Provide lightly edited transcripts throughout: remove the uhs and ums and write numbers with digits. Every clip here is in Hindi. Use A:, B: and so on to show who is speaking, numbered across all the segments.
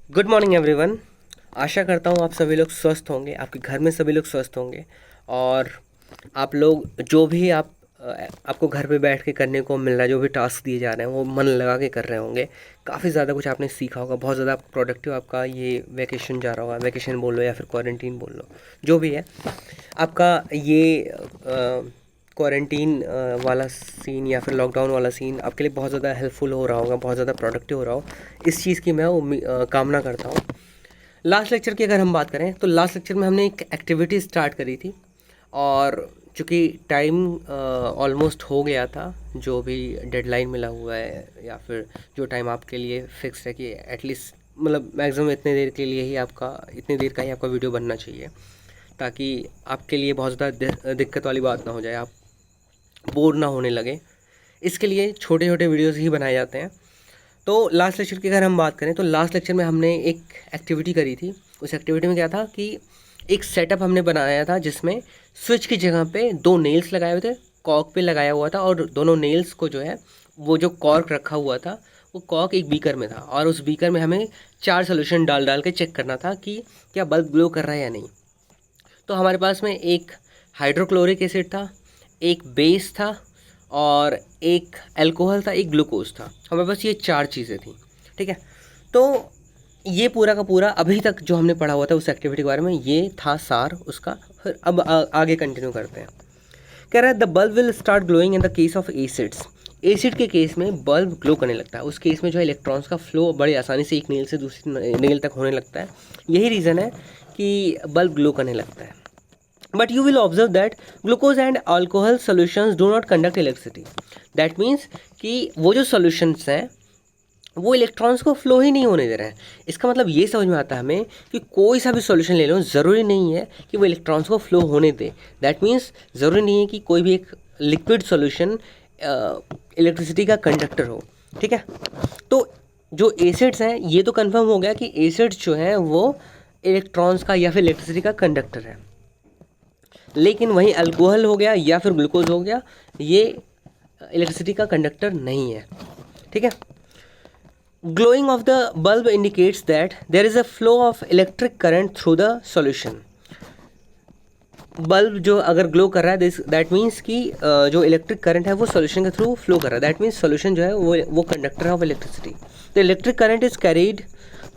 A: Good morning everyone. आशा करता हूँ आप सभी लोग स्वस्थ होंगे, आपके घर में सभी लोग स्वस्थ होंगे और आप लोग जो भी आपको घर पे बैठ के करने को मिल रहा है, जो भी टास्क दिए जा रहे हैं वो मन लगा के कर रहे होंगे। काफ़ी ज़्यादा कुछ आपने सीखा होगा, बहुत ज़्यादा प्रोडक्टिव आपका ये वैकेशन जा रहा होगा। वैकेशन बोल लो या फिर क्वारंटीन बोल लो, जो भी है आपका ये क्वारंटीन वाला सीन या फिर लॉकडाउन वाला सीन आपके लिए बहुत ज़्यादा हेल्पफुल हो रहा होगा, बहुत ज़्यादा प्रोडक्टिव हो रहा हो, इस चीज़ की मैं कामना करता हूँ। लास्ट लेक्चर की अगर हम बात करें तो लास्ट लेक्चर में हमने एक एक्टिविटी स्टार्ट करी थी और चूँकि टाइम ऑलमोस्ट हो गया था, जो भी डेडलाइन मिला हुआ है या फिर जो टाइम आपके लिए फिक्स है कि एटलीस्ट मतलब मैक्सिमम इतने देर के लिए ही इतनी देर का ही आपका वीडियो बनना चाहिए, ताकि आपके लिए बहुत ज़्यादा दिक्कत वाली बात ना हो जाए, आप बोर ना होने लगे। इसके लिए छोटे छोटे वीडियोस ही बनाए जाते हैं। तो लास्ट लेक्चर की अगर हम बात करें तो लास्ट लेक्चर में हमने एक एक्टिविटी करी थी। उस एक्टिविटी में क्या था कि एक सेटअप हमने बनाया था जिसमें स्विच की जगह पे दो नेल्स लगाए हुए थे, कॉर्क पे लगाया हुआ था और दोनों नेल्स को जो है वो जो कॉर्क रखा हुआ था वो कॉर्क एक बीकर में था और उस बीकर में हमें 4 सोल्यूशन डाल डाल के चेक करना था कि क्या बल्ब ग्लो कर रहा है या नहीं। तो हमारे पास में एक हाइड्रोक्लोरिक एसिड था, एक बेस था और एक अल्कोहल था, एक ग्लूकोज था। हमारे पास ये 4 चीज़ें थी, ठीक है। तो ये पूरा का पूरा अभी तक जो हमने पढ़ा हुआ था उस एक्टिविटी के बारे में, ये था सार उसका। फिर अब आगे कंटिन्यू करते हैं। कह रहा है the bulb will start glowing in the case of acids. Acid के केस में बल्ब ग्लो करने लगता है। उस केस में जो है इलेक्ट्रॉन्स का फ्लो बड़े आसानी से एक नेल से दूसरी नेल तक होने लगता है। यही रीज़न है कि बल्ब ग्लो करने लगता है। But you will observe that glucose and alcohol solutions do not conduct electricity. That means कि वो जो solutions हैं वो इलेक्ट्रॉन्स को फ्लो ही नहीं होने दे रहे हैं। इसका मतलब ये समझ में आता है हमें कि कोई सा भी सॉल्यूशन ले लो, ज़रूरी नहीं है कि वो इलेक्ट्रॉन्स को फ्लो होने दे। दैट मीन्स ज़रूरी नहीं है कि कोई भी एक लिक्विड सॉल्यूशन इलेक्ट्रिसिटी का कंडक्टर हो, ठीक है। तो जो एसिड्स हैं ये तो कंफर्म हो गया कि एसिड्स जो हैं वो इलेक्ट्रॉन्स का या फिर इलेक्ट्रिसिटी का कंडक्टर है। लेकिन वहीं अल्कोहल हो गया या फिर ग्लूकोज हो गया, ये इलेक्ट्रिसिटी का कंडक्टर नहीं है, ठीक है। Glowing of the bulb indicates that there is a flow of electric current through the solution. Bulb जो अगर ग्लो कर रहा है दैट मीन्स कि जो इलेक्ट्रिक करंट है वो सॉल्यूशन के थ्रू फ्लो कर रहा है। दैट मीन्स सॉल्यूशन जो है वो conductor of electricity. The electric current is carried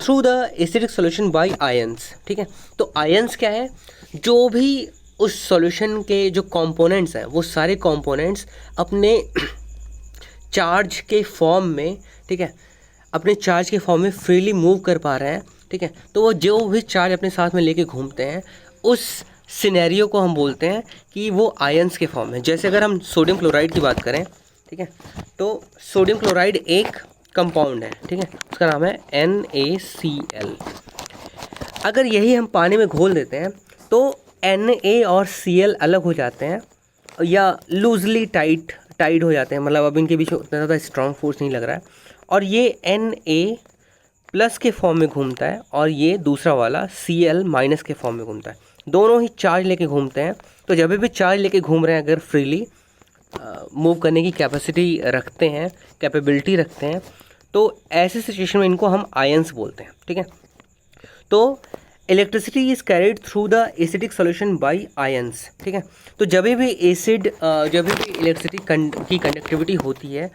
A: through the acidic solution bye ions, ठीक है। तो आयंस क्या है? जो भी उस सॉल्यूशन के जो कंपोनेंट्स हैं वो सारे कंपोनेंट्स अपने चार्ज के फॉर्म में, ठीक है, अपने चार्ज के फॉर्म में फ्रीली मूव कर पा रहे हैं, ठीक है। तो वो जो भी चार्ज अपने साथ में लेके घूमते हैं उस सिनेरियो को हम बोलते हैं कि वो आयंस के फॉर्म में। जैसे अगर हम सोडियम क्लोराइड की बात करें, ठीक है, तो सोडियम क्लोराइड एक कंपाउंड है, ठीक है, उसका नाम है NaCl। अगर यही हम पानी में घोल देते हैं तो Na और Cl अलग हो जाते हैं या लूजली टाइट हो जाते हैं, मतलब अब इनके बीच में उतना ज़्यादा स्ट्रॉन्ग फोर्स नहीं लग रहा है। और ये Na प्लस के फॉर्म में घूमता है और ये दूसरा वाला Cl माइनस के फॉर्म में घूमता है। दोनों ही चार्ज लेके घूमते हैं। तो जब भी चार्ज लेके घूम रहे हैं, अगर फ्रीली मूव करने की कैपेसिटी रखते हैं, कैपेबिलिटी रखते हैं, तो ऐसे सिचुएशन में इनको हम आयंस बोलते हैं, ठीक है। तो electricity is carried through the acidic solution bye ions, ठीक है। तो जब भी इलेक्ट्रिसिटी की कंडक्टिविटी होती है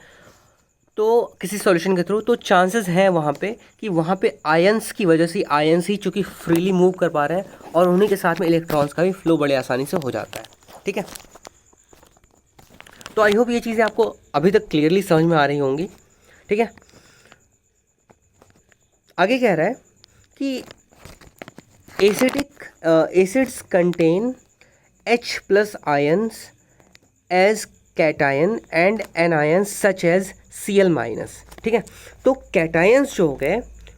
A: तो किसी सॉल्यूशन के थ्रू, तो चांसेस हैं वहाँ पे कि वहाँ पे आयंस की वजह से, आयंस ही चूँकि फ्रीली मूव कर पा रहे हैं और उन्हीं के साथ में इलेक्ट्रॉन्स का भी फ्लो बड़े आसानी से हो जाता है, ठीक है। तो आई होप ये चीज़ें आपको अभी तक क्लियरली समझ में आ रही होंगी, ठीक है। आगे कह रहा है कि acids contain H plus ions as cation and anions such as Cl minus, ठीक है। तो कैटायंस जो हो गए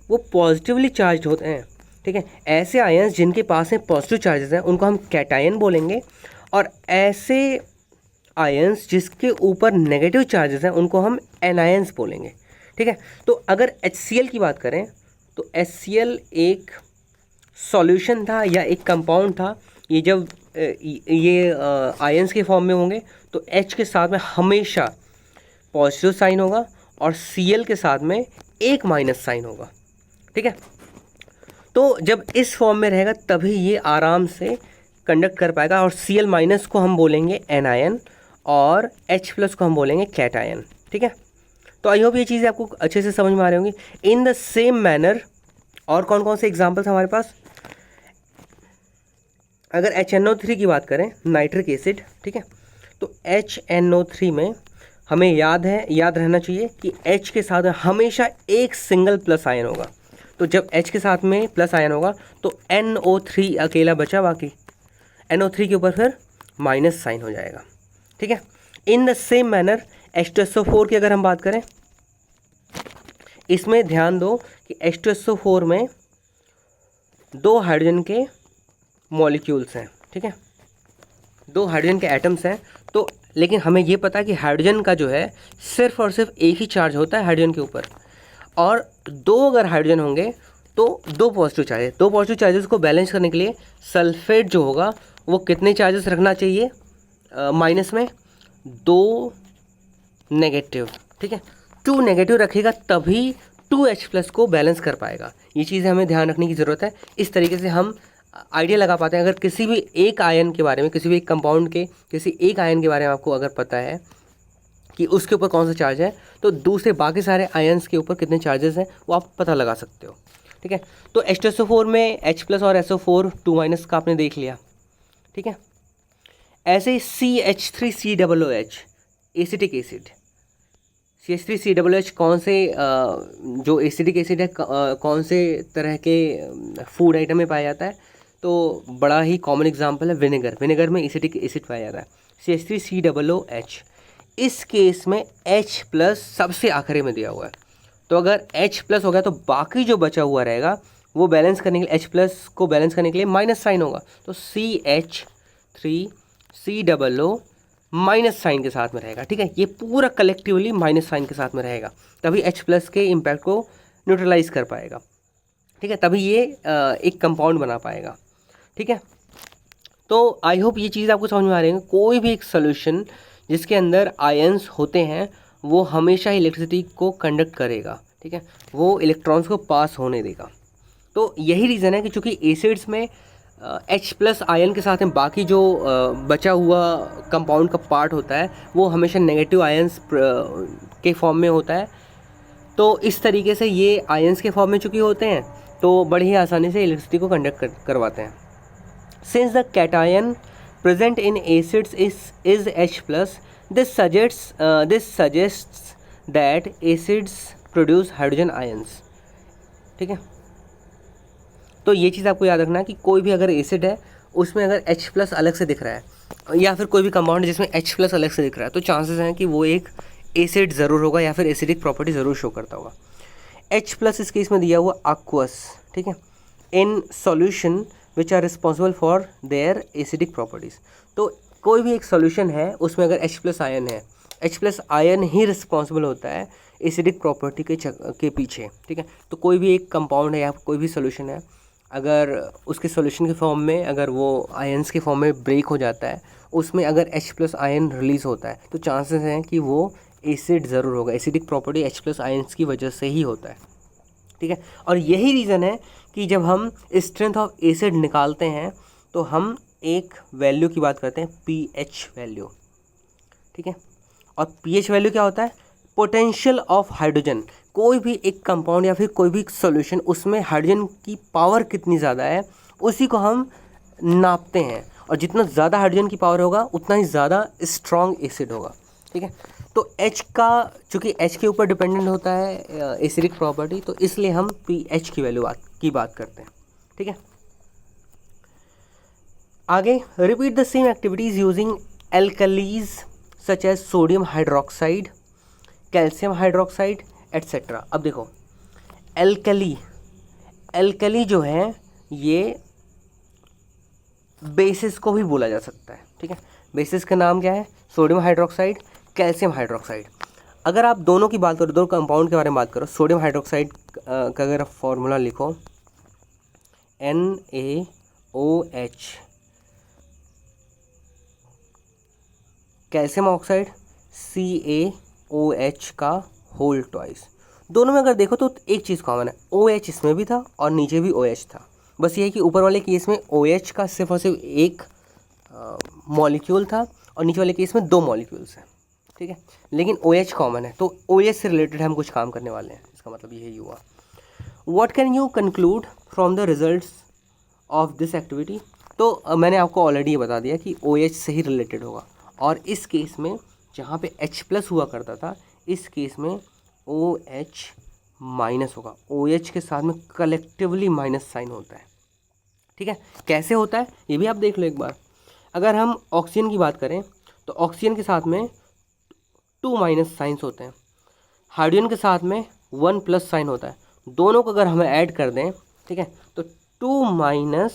A: वो पॉजिटिवली चार्ज होते हैं, ठीक है। ऐसे आयंस जिनके पास में पॉजिटिव चार्जेस हैं उनको हम कैटायन बोलेंगे और ऐसे आयंस जिसके ऊपर नेगेटिव चार्जेस हैं उनको हम एनायंस बोलेंगे, ठीक है। तो अगर HCl की बात करें तो HCl एक सॉल्यूशन था या एक कंपाउंड था। ये जब ये आयंस के फॉर्म में होंगे तो H के साथ में हमेशा पॉजिटिव साइन होगा और Cl के साथ में एक माइनस साइन होगा, ठीक है। तो जब इस फॉर्म में रहेगा तभी ये आराम से कंडक्ट कर पाएगा। और Cl- को हम बोलेंगे एनायन और H+ को हम बोलेंगे कैटायन। ठीक है, तो आई होप ये चीज़ें आपको अच्छे से समझ में आ रही होंगी। इन द सेम मैनर और कौन कौन से एग्जाम्पल्स हमारे पास, अगर HNO3 की बात करें, नाइट्रिक एसिड, ठीक है, तो HNO3 में हमें याद रहना चाहिए कि H के साथ में हमेशा एक सिंगल प्लस आयन होगा। तो जब H के साथ में प्लस आयन होगा तो NO3 अकेला बचा, बाकी NO3 के ऊपर फिर माइनस साइन हो जाएगा। ठीक है, in the same manner H2SO4 की अगर हम बात करें, इसमें ध्यान दो कि H2SO4 में 2 हाइड्रोजन के मॉलिक्यूल्स हैं। ठीक है, 2 हाइड्रोजन के एटम्स हैं। तो लेकिन हमें ये पता है कि हाइड्रोजन का जो है सिर्फ और सिर्फ एक ही चार्ज होता है हाइड्रोजन के ऊपर, और 2 अगर हाइड्रोजन होंगे तो 2 पॉजिटिव चार्जेस, 2 पॉजिटिव चार्जेस को बैलेंस करने के लिए सल्फेट जो होगा वो कितने चार्जेस रखना चाहिए माइनस में, 2 नेगेटिव। ठीक है, 2 नेगेटिव रखेगा तभी 2H+ को बैलेंस कर पाएगा। ये चीज़ें हमें ध्यान रखने की ज़रूरत है। इस तरीके से हम आइडिया लगा पाते हैं। अगर किसी भी एक आयन के बारे में, किसी भी एक कंपाउंड के किसी एक आयन के बारे में आपको अगर पता है कि उसके ऊपर कौन सा चार्ज है, तो दूसरे बाकी सारे आयन्स के ऊपर कितने चार्जेस हैं वो आप पता लगा सकते हो। ठीक है, तो H2SO4 में H+ और SO4 2- का आपने देख लिया। ठीक है, ऐसे ही CH3COOH एसिटिक एसिड, CH3COOH कौन से जो एसिडिक एसिड है कौन से तरह के फूड आइटम में पाया जाता है, तो बड़ा ही कॉमन एग्जांपल है विनेगर। विनेगर में एसिडिक एसिड पाया जाता है CH3COOH। इस केस में H+ सबसे आखिरी में दिया हुआ है, तो अगर H+ हो गया तो बाकी जो बचा हुआ रहेगा वो बैलेंस करने के लिए, H+ को बैलेंस करने के लिए माइनस साइन होगा, तो CH3COO माइनस साइन के साथ में रहेगा। ठीक है, ये पूरा कलेक्टिवली माइनस साइन के साथ में रहेगा, तभी H+ के इम्पैक्ट को न्यूट्रलाइज कर पाएगा। ठीक है, तभी ये एक कंपाउंड बना पाएगा। ठीक है, तो आई होप ये चीज़ आपको समझ में आ रही है। कोई भी एक सोल्यूशन जिसके अंदर आयंस होते हैं वो हमेशा इलेक्ट्रिसिटी को कंडक्ट करेगा। ठीक है, वो इलेक्ट्रॉन्स को पास होने देगा। तो यही रीज़न है कि चूँकि एसिड्स में H+ आयन के साथ में बाकी जो बचा हुआ कंपाउंड का पार्ट होता है वो हमेशा नेगेटिव आयंस के फॉर्म में होता है। तो इस तरीके से ये आयंस के फॉर्म में चूँकि होते हैं तो बड़ी ही आसानी से इलेक्ट्रिसिटी को कंडक्ट करवाते हैं। Since the cation present in acids is H+, this suggests that acids produce hydrogen ions। ठीक है, तो ये चीज़ आपको याद रखना है कि कोई भी अगर एसिड है उसमें अगर H+ अलग से दिख रहा है, या फिर कोई भी कंपाउंड है जिसमें H+ अलग से दिख रहा है, तो चांसेस हैं कि वो एक एसिड ज़रूर होगा या फिर एसिडिक प्रॉपर्टी ज़रूर शो करता होगा। H+ इस केस में दिया हुआ aqueous। ठीक है, in solution which are responsible for their acidic properties. तो कोई भी एक सॉल्यूशन है उसमें अगर H+ आयन है, H+ आयन ही रिस्पॉन्सिबल होता है एसिडिक प्रॉपर्टी के पीछे। ठीक है, तो कोई भी एक कंपाउंड है या कोई भी सॉल्यूशन है, अगर उसके सॉल्यूशन के फॉर्म में अगर वो आयन्स के फॉर्म में ब्रेक हो जाता है, उसमें अगर H+ आयन रिलीज़ होता है, तो चांसेस हैं कि वो एसिड ज़रूर होगा। एसिडिक प्रॉपर्टी H+ आयन्स की वजह से ही होता है। ठीक है, और यही रीज़न है कि जब हम स्ट्रेंथ ऑफ एसिड निकालते हैं तो हम एक वैल्यू की बात करते हैं, pH वैल्यू। ठीक है, और pH वैल्यू क्या होता है, पोटेंशियल ऑफ हाइड्रोजन। कोई भी एक कंपाउंड या फिर कोई भी सॉल्यूशन, उसमें हाइड्रोजन की पावर कितनी ज़्यादा है उसी को हम नापते हैं, और जितना ज़्यादा हाइड्रोजन की पावर होगा उतना ही ज़्यादा स्ट्रॉन्ग एसिड होगा। ठीक है, तो H का, चूँकि H के ऊपर डिपेंडेंट होता है एसिडिक प्रॉपर्टी, तो इसलिए हम pH की वैल्यू की बात करते हैं। ठीक है, आगे repeat the same activities using alkalis such as sodium hydroxide, calcium hydroxide etcetera. अब देखो, एल्कली जो है ये बेसिस को भी बोला जा सकता है। ठीक है, बेसिस का नाम क्या है, सोडियम हाइड्रोक्साइड, कैल्शियम हाइड्रोक्साइड। अगर आप दोनों की बात करो, दो कंपाउंड के बारे में बात करो, सोडियम हाइड्रोक्साइड का अगर आप फॉर्मूला लिखो NaOH, कैल्शियम ऑक्साइड CaOH का होल ट्वाइस, दोनों में अगर देखो तो एक चीज़ कॉमन है, OH इसमें भी था और नीचे भी OH था। बस ये है कि ऊपर वाले केस में OH का सिर्फ और सिर्फ एक मॉलिक्यूल था और नीचे वाले केस में 2 मॉलिक्यूल्स हैं, ठीक है। लेकिन OH कॉमन है, तो OH से रिलेटेड हम कुछ काम करने वाले हैं, इसका मतलब यही हुआ। What can you conclude from the results of this activity. तो मैंने आपको ऑलरेडी ये बता दिया कि OH से ही रिलेटेड होगा, और इस केस में जहाँ पे H+ हुआ करता था, इस केस में OH- होगा। OH के साथ में कलेक्टिवली माइनस साइन होता है, ठीक है। कैसे होता है ये भी आप देख लो एक बार। अगर हम ऑक्सीजन की बात करें तो ऑक्सीजन के साथ में 2 माइनस साइंस होते हैं, हाइड्रोजन के साथ में 1 प्लस साइन होता है। दोनों को अगर हम ऐड कर दें, ठीक है, तो 2 माइनस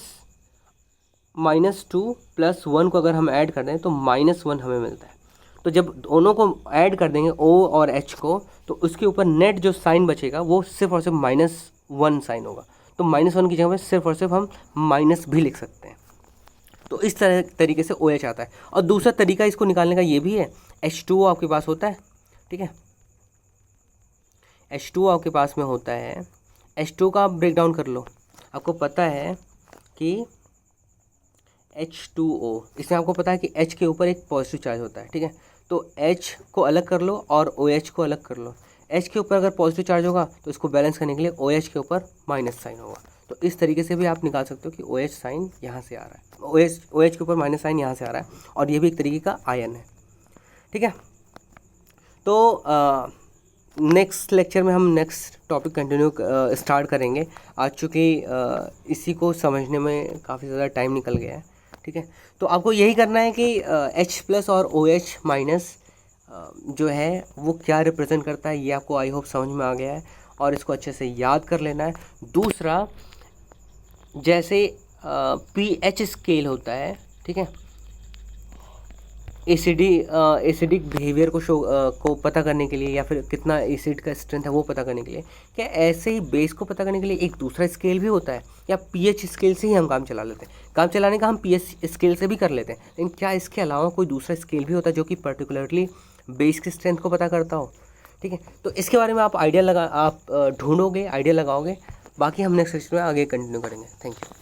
A: 2 प्लस 1 को अगर हम ऐड कर दें तो -1 हमें मिलता है। तो जब दोनों को ऐड कर देंगे O और H को, तो उसके ऊपर नेट जो साइन बचेगा वो सिर्फ और सिर्फ -1 साइन होगा। तो -1 की जगह पे सिर्फ और सिर्फ हम माइनस भी लिख सकते हैं। तो इस तरीके से OH आता है। और दूसरा तरीका इसको निकालने का ये भी है, H2O आपके पास होता है, ठीक है। H2O आपके पास में होता है, H2O का आप ब्रेक डाउन कर लो। आपको पता है कि H2O, इसमें आपको पता है कि H के ऊपर एक पॉजिटिव चार्ज होता है, ठीक है। तो H को अलग कर लो और OH को अलग कर लो। H के ऊपर अगर पॉजिटिव चार्ज होगा तो इसको बैलेंस करने के लिए OH के ऊपर माइनस साइन होगा। तो इस तरीके से भी आप निकाल सकते हो कि OH साइन यहाँ से आ रहा है, OH के ऊपर माइनस साइन यहाँ से आ रहा है, और ये भी एक तरीके का आयन है, ठीक है। तो नेक्स्ट लेक्चर में हम नेक्स्ट टॉपिक कंटिन्यू स्टार्ट करेंगे। आज चूँकि इसी को समझने में काफ़ी ज़्यादा टाइम निकल गया है, ठीक है। तो आपको यही करना है कि H+ और OH- जो है वो क्या रिप्रेजेंट करता है, ये आपको आई होप समझ में आ गया है, और इसको अच्छे से याद कर लेना है। दूसरा, जैसे pH स्केल होता है, ठीक है, एसिडिक बिहेवियर को पता करने के लिए, या फिर कितना एसिड का स्ट्रेंथ है वो पता करने के लिए, क्या ऐसे ही बेस को पता करने के लिए एक दूसरा स्केल भी होता है, या pH स्केल से ही हम काम चला लेते हैं। काम चलाने का हम pH स्केल से भी कर लेते हैं, लेकिन क्या इसके अलावा कोई दूसरा स्केल भी होता है जो कि पर्टिकुलरली बेस की स्ट्रेंथ को पता करता हो, ठीक है। तो इसके बारे में आप ढूंढोगे, आइडिया लगाओगे। बाकी हम नेक्स्ट सेशन में आगे कंटिन्यू करेंगे। Thank you.